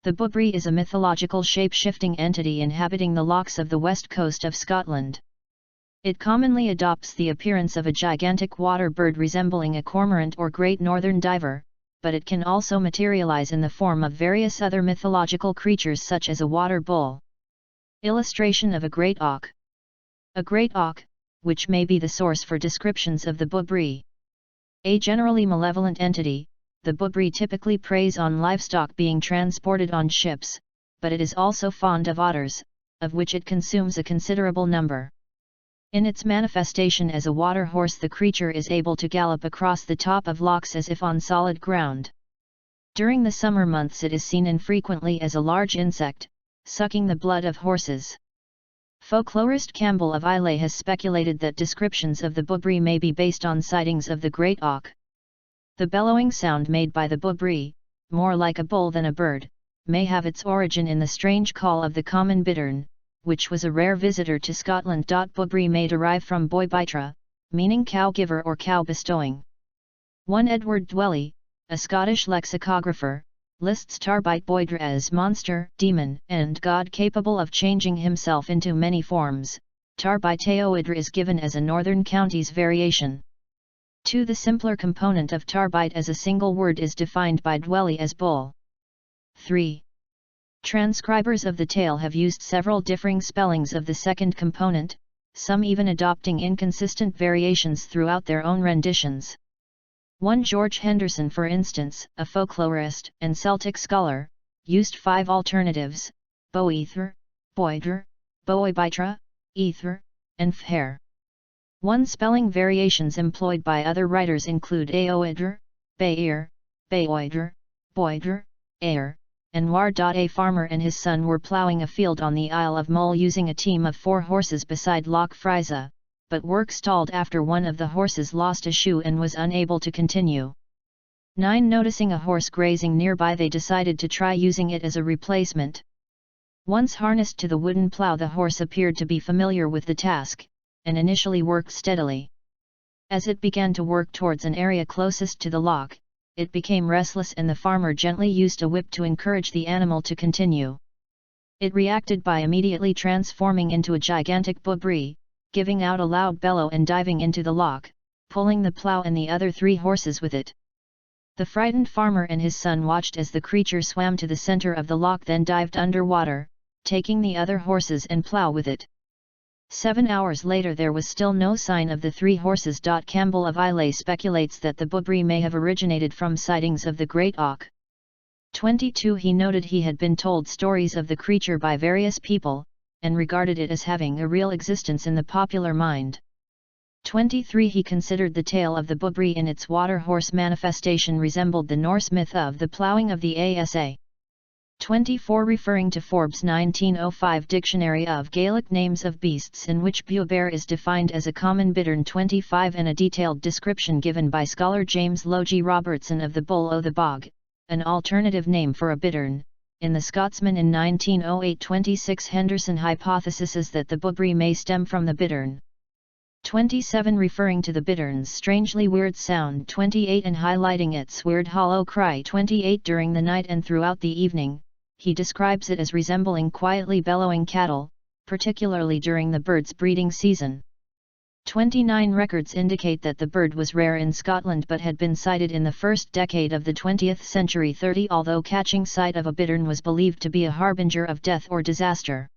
The Boobrie is a mythological shape-shifting entity inhabiting the lochs of the west coast of Scotland. It commonly adopts the appearance of a gigantic water bird resembling a cormorant or great northern diver, but it can also materialize in the form of various other mythological creatures such as a water bull. Illustration of a great auk. A great auk, which may be the source for descriptions of the Boobrie. A generally malevolent entity, the Boobrie typically preys on livestock being transported on ships, but it is also fond of otters, of which it consumes a considerable number. In its manifestation as a water horse, the creature is able to gallop across the top of lochs as if on solid ground. During the summer months it is seen infrequently as a large insect, sucking the blood of horses. Folklorist Campbell of Islay has speculated that descriptions of the Boobrie may be based on sightings of the great auk. The bellowing sound made by the Boobrie, more like a bull than a bird, may have its origin in the strange call of the common bittern, which was a rare visitor to Scotland. Boobrie may derive from boibitra, meaning cow giver or cow bestowing. One Edward Dwelly, a Scottish lexicographer, lists Tarbite Boidre as monster, demon, and god capable of changing himself into many forms. Tarbiteoidre is given as a Northern Counties variation. 2. The simpler component of Tarbite as a single word is defined by Dwelly as bull. 3. Transcribers of the tale have used several differing spellings of the second component, some even adopting inconsistent variations throughout their own renditions. One George Henderson, for instance, a folklorist and Celtic scholar, used 5 alternatives: boether, boidre, boibitra, ether, and fhair. One spelling variations employed by other writers include aoidre, bair, baoidre, boidre, air, and war. A farmer and his son were ploughing a field on the Isle of Mull using a team of 4 horses beside Loch Friesa, but work stalled after one of the horses lost a shoe and was unable to continue. 9. Noticing a horse grazing nearby, they decided to try using it as a replacement. Once harnessed to the wooden plough, the horse appeared to be familiar with the task, and initially worked steadily. As it began to work towards an area closest to the loch, it became restless and the farmer gently used a whip to encourage the animal to continue. It reacted by immediately transforming into a gigantic Boobrie, giving out a loud bellow and diving into the loch, pulling the plough and the other 3 horses with it. The frightened farmer and his son watched as the creature swam to the center of the loch, then dived underwater, taking the other horses and plough with it. 7 hours later there was still no sign of the 3 horses. Campbell of Islay speculates that the Boobrie may have originated from sightings of the great auk. 22. He noted he had been told stories of the creature by various people, and regarded it as having a real existence in the popular mind. 23. He considered the tale of the Boobrie in its water horse manifestation resembled the Norse myth of the ploughing of the Asa. 24. Referring to Forbes' 1905 Dictionary of Gaelic Names of Beasts, in which Bubare is defined as a common bittern. 25. And a detailed description given by scholar James Logie Robertson of the bull o' the bog, an alternative name for a bittern, in the Scotsman in 1908. 26. Henderson hypothesises that the Boobrie may stem from the bittern. 27. Referring to the bittern's strangely weird sound. 28. And highlighting its weird hollow cry. 28. During the night and throughout the evening, he describes it as resembling quietly bellowing cattle, particularly during the bird's breeding season. 29. Records indicate that the bird was rare in Scotland but had been sighted in the first decade of the 20th century. 30. Although catching sight of a bittern was believed to be a harbinger of death or disaster,